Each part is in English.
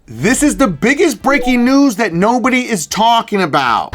This is the biggest breaking news that nobody is talking about.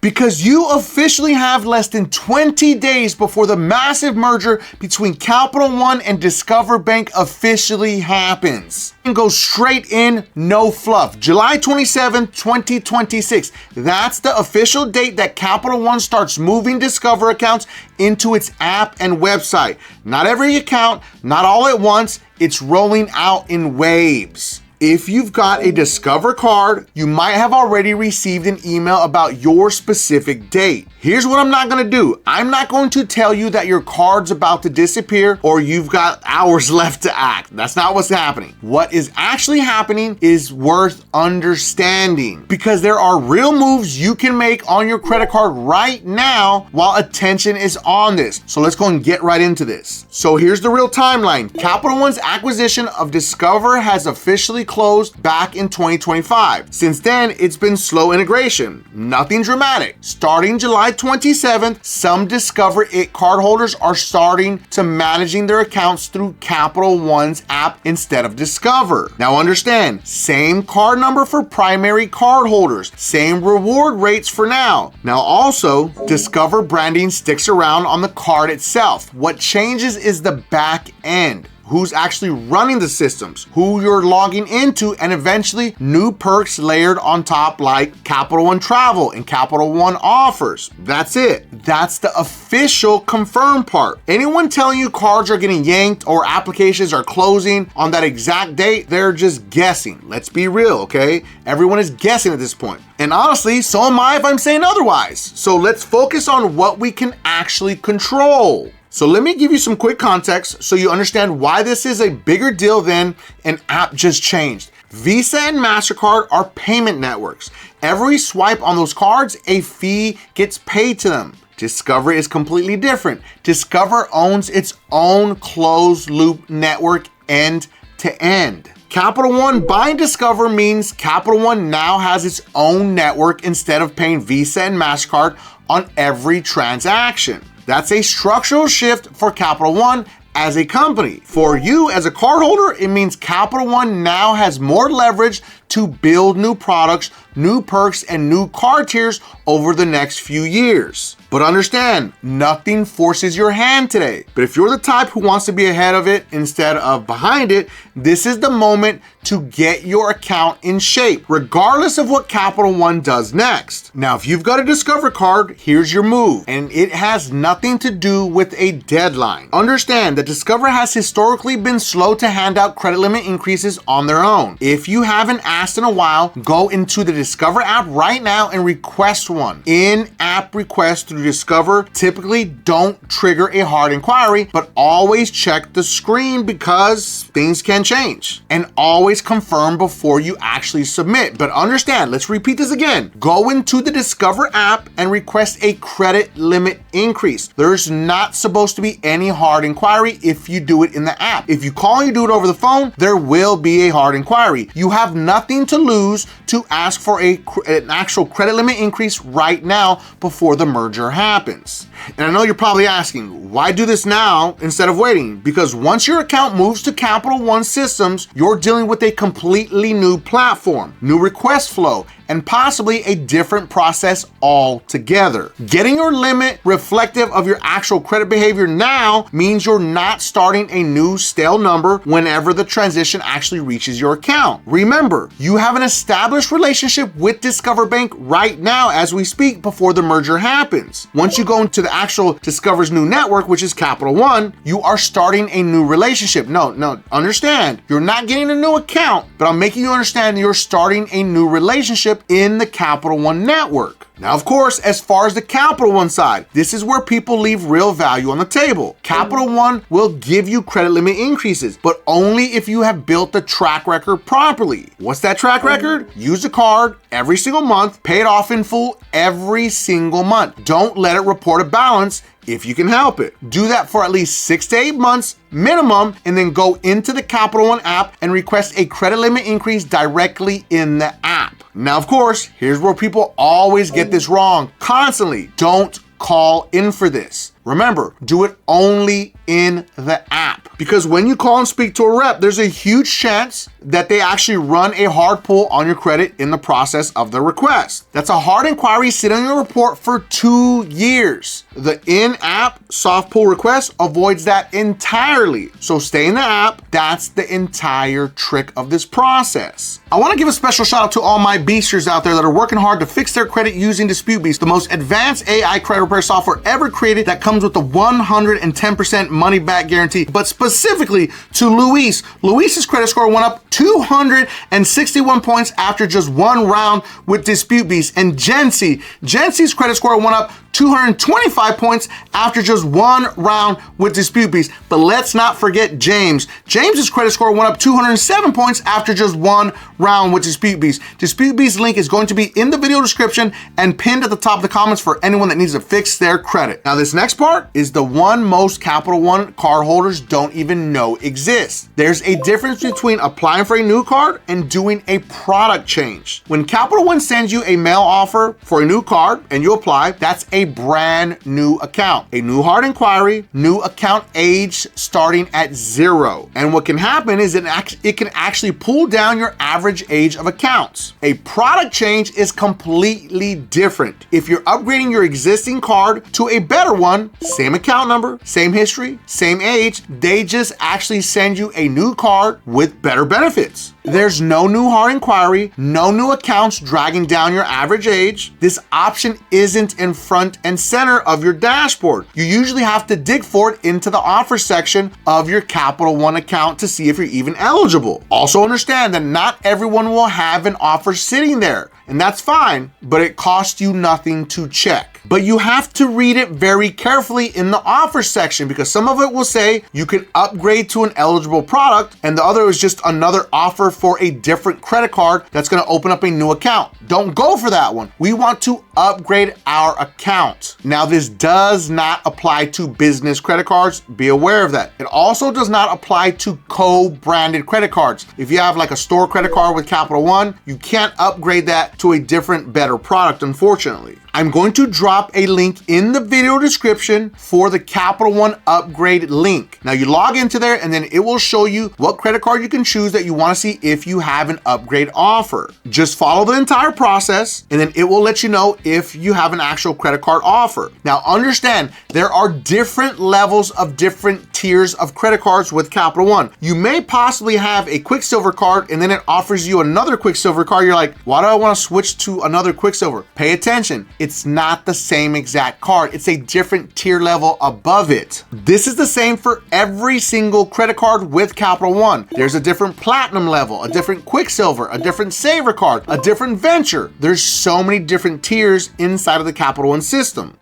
Because you officially have less than 20 days before the massive merger between Capital One and Discover Bank officially happens. And go straight in, no fluff. July 27, 2026. That's the official date that Capital One starts moving Discover accounts into its app and website. Not every account, not all at once. It's rolling out in waves. If you've got a Discover card, you might have already received an email about your specific date. Here's what I'm not gonna do. I'm not going to tell you that your card's about to disappear or you've got hours left to act. That's not what's happening. What is actually happening is worth understanding because there are real moves you can make on your credit card right now while attention is on this. So let's go and get right into this. So here's the real timeline. Capital One's acquisition of Discover has officially closed back in 2025. Since then, it's been slow integration. Nothing dramatic. Starting July 27th, some Discover It cardholders are starting to managing their accounts through Capital One's app instead of Discover. Now understand, same card number for primary cardholders, same reward rates for now. Now also, Discover branding sticks around on the card itself. What changes is the back end. Who's actually running the systems, who you're logging into, and eventually new perks layered on top like Capital One Travel and Capital One Offers. That's it. That's the official confirmed part. Anyone telling you cards are getting yanked or applications are closing on that exact date, they're just guessing. Let's be real, okay? Everyone is guessing at this point. And honestly, so am I if I'm saying otherwise. So let's focus on what we can actually control. So let me give you some quick context so you understand why this is a bigger deal than an app just changed. Visa and MasterCard are payment networks. Every swipe on those cards, a fee gets paid to them. Discover is completely different. Discover owns its own closed loop network end to end. Capital One buying Discover means Capital One now has its own network instead of paying Visa and MasterCard on every transaction. That's a structural shift for Capital One as a company. For you as a cardholder, it means Capital One now has more leverage to build new products, new perks, and new card tiers over the next few years. But understand, nothing forces your hand today. But if you're the type who wants to be ahead of it instead of behind it, this is the moment to get your account in shape, regardless of what Capital One does next. Now, if you've got a Discover card, here's your move, and it has nothing to do with a deadline. Understand that Discover has historically been slow to hand out credit limit increases on their own. If you haven't asked in a while, go into the Discover app right now and request one. In-app requests through Discover typically don't trigger a hard inquiry, but always check the screen because things can change. And always confirm before you actually submit. But understand, let's repeat this again. Go into the Discover app and request a credit limit increase. There's not supposed to be any hard inquiry if you do it in the app. If you call and you do it over the phone, there will be a hard inquiry. You have nothing to lose to ask for an actual credit limit increase right now before the merger happens. And I know you're probably asking, why do this now instead of waiting? Because once your account moves to Capital One systems, you're dealing with a completely new platform, new request flow, and possibly a different process altogether. Getting your limit reflective of your actual credit behavior now means you're not starting a new stale number whenever the transition actually reaches your account. Remember, you have an established relationship with Discover Bank right now as we speak before the merger happens. Once you go into the actual Discover's new network, which is Capital One, you are starting a new relationship. No, understand, you're not getting a new account, but I'm making you understand you're starting a new relationship in the Capital One network. Now, of course, as far as the Capital One side, this is where people leave real value on the table. Capital One will give you credit limit increases, but only if you have built the track record properly. What's that track record? Use the card every single month, pay it off in full every single month. Don't let it report a balance if you can help it. Do that for at least 6 to 8 months minimum, and then go into the Capital One app and request a credit limit increase directly in the app. Now, of course, here's where people always get this wrong constantly. Don't call in for this. Remember, do it only in the app. Because when you call and speak to a rep, there's a huge chance that they actually run a hard pull on your credit in the process of the request. That's a hard inquiry sitting on your report for 2 years. The in-app soft pull request avoids that entirely. So stay in the app. That's the entire trick of this process. I want to give a special shout out to all my beasters out there that are working hard to fix their credit using DisputeBeast, the most advanced AI credit repair software ever created that comes with the 110% money back guarantee. But specifically to Luis. Luis's credit score went up 261 points after just one round with DisputeBeast. And Jency's credit score went up 225 points after just one round with DisputeBeast. But let's not forget James. James's credit score went up 207 points after just one round with DisputeBeast. DisputeBeast's link is going to be in the video description and pinned at the top of the comments for anyone that needs to fix their credit. Now this next part is the one most Capital One card holders don't even know exists. There's a difference between applying for a new card and doing a product change. When Capital One sends you a mail offer for a new card and you apply, that's a brand new account. A new hard inquiry, new account age starting at 0. And what can happen is it can actually pull down your average age of accounts. A product change is completely different. If you're upgrading your existing card to a better one, same account number, same history, same age, they just actually send you a new card with better benefits. There's no new hard inquiry, no new accounts dragging down your average age. This option isn't in front and center of your dashboard. You usually have to dig for it into the offer section of your Capital One account to see if you're even eligible. Also understand that not everyone will have an offer sitting there, and that's fine, but it costs you nothing to check. But you have to read it very carefully in the offer section because some of it will say you can upgrade to an eligible product and the other is just another offer for a different credit card that's going to open up a new account. Don't go for that one. We want to upgrade our account. Now, this does not apply to business credit cards. Be aware of that. It also does not apply to co-branded credit cards. If you have like a store credit card with Capital One, you can't upgrade that to a different, better product, unfortunately. I'm going to drop a link in the video description for the Capital One upgrade link. Now you log into there and then it will show you what credit card you can choose that you want to see if you have an upgrade offer. Just follow the entire process and then it will let you know if you have an actual credit card offer. Now understand, there are different levels of different tiers of credit cards with Capital One. You may possibly have a Quicksilver card and then it offers you another Quicksilver card. You're like, why do I want to switch to another Quicksilver? Pay attention. It's not the same exact card. It's a different tier level above it. This is the same for every single credit card with Capital One. There's a different platinum level, a different Quicksilver, a different Saver card, a different Venture. There's so many different tiers inside of the Capital One system.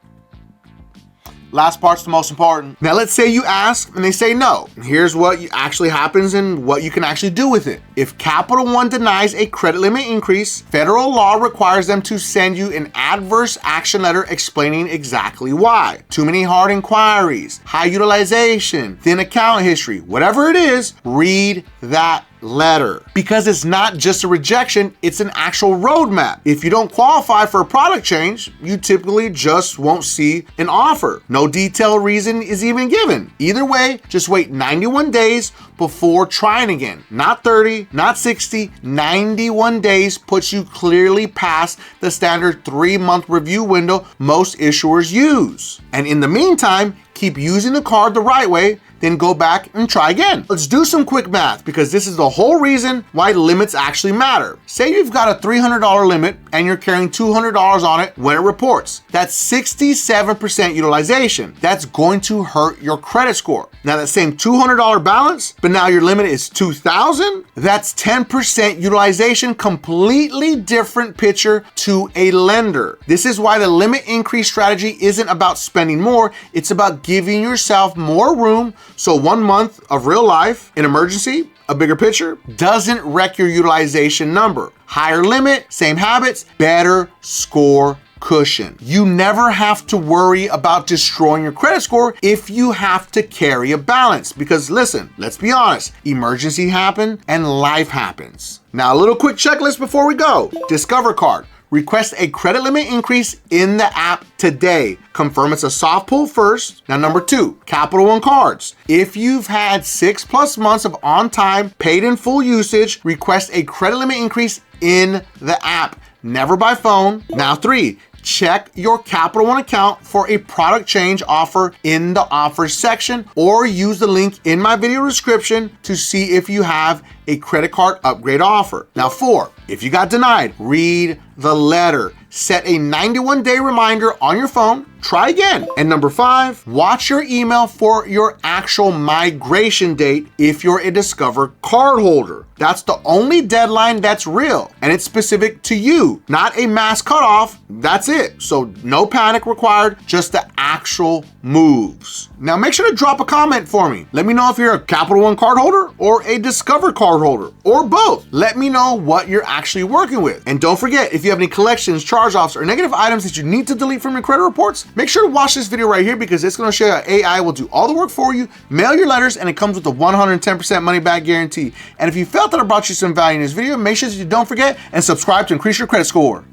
Last part's the most important. Now let's say you ask and they say no. Here's what actually happens and what you can actually do with it. If Capital One denies a credit limit increase, federal law requires them to send you an adverse action letter explaining exactly why. Too many hard inquiries, high utilization, thin account history, whatever it is, read that letter. Because it's not just a rejection, it's an actual roadmap. If you don't qualify for a product change, you typically just won't see an offer. No detailed reason is even given. Either way, just wait 91 days before trying again. Not 30, not 60, 91 days puts you clearly past the standard 3-month review window most issuers use. And in the meantime, keep using the card the right way, then go back and try again. Let's do some quick math because this is the whole reason why limits actually matter. Say you've got a $300 limit and you're carrying $200 on it when it reports. That's 67% utilization. That's going to hurt your credit score. Now that same $200 balance, but now your limit is $2,000, that's 10% utilization, completely different picture to a lender. This is why the limit increase strategy isn't about spending more, it's about giving yourself more room so 1 month of real life, an emergency, a bigger picture, doesn't wreck your utilization number. Higher limit, same habits, better score cushion. You never have to worry about destroying your credit score if you have to carry a balance. Because listen, let's be honest, emergency happen and life happens. Now a little quick checklist before we go. Discover card. request a credit limit increase in the app today. Confirm it's a soft pull first. Now, number 2, Capital One cards. If you've had 6+ months of on-time, paid in full usage, request a credit limit increase in the app, never by phone. Now 3, check your Capital One account for a product change offer in the offers section, or use the link in my video description to see if you have a credit card upgrade offer. Now 4, if you got denied, read the letter. Set a 91-day reminder on your phone. Try again. And number 5, watch your email for your actual migration date if you're a Discover cardholder. That's the only deadline that's real, and it's specific to you, not a mass cutoff. That's it. So no panic required, just the actual moves. Now make sure to drop a comment for me. Let me know if you're a Capital One cardholder or a Discover cardholder, or both. Let me know what you're actually working with. And don't forget, if you have any collections, charge-offs, or negative items that you need to delete from your credit reports, make sure to watch this video right here, because it's going to show you how AI will do all the work for you, mail your letters, and it comes with a 110% money back guarantee. And if you felt that I brought you some value in this video, make sure that you don't forget and subscribe to increase your credit score.